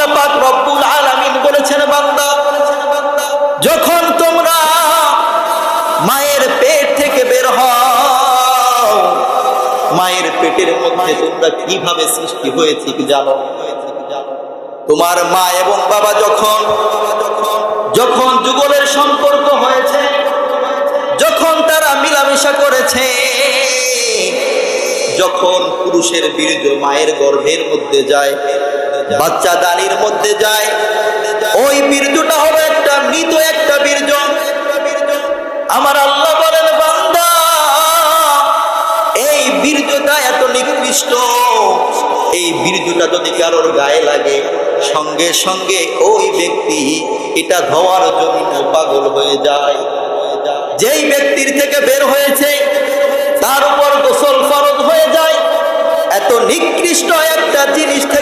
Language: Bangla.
আল্লাহ পাক রব্বুল আলামিন বলেছেন, বান্দা যখন তোমরা মায়ের পেট থেকে বের হও, মায়ের পেটের মধ্যে তোমরা কিভাবে সৃষ্টি হয়েছে কি জানো? তোমার মা এবং বাবা যখন যুগলের সম্পর্ক হয়েছে, যখন তারা মিলামেশা করেছে, যখন পুরুষের বীর্য মায়ের গর্ভের মধ্যে যায়, বাচ্চা দানির মধ্যে যায়, ওই বীর্যটা হবে একটা মৃত একটা বীর্য। আমার আল্লাহ বলেন, বান্দা এই বীর্যটা এত নিকৃষ্ট, এই বীর্যটা যদি কারোর গায়ে লাগে সঙ্গে সঙ্গে ওই ব্যক্তি এটা ধোয়ার জন্য পাগল হয়ে যায়। যেই ব্যক্তির থেকে বের হয়েছে তার উপর গোসল ফরজ হয়ে যায়। এত নিকৃষ্ট একটা জিনিস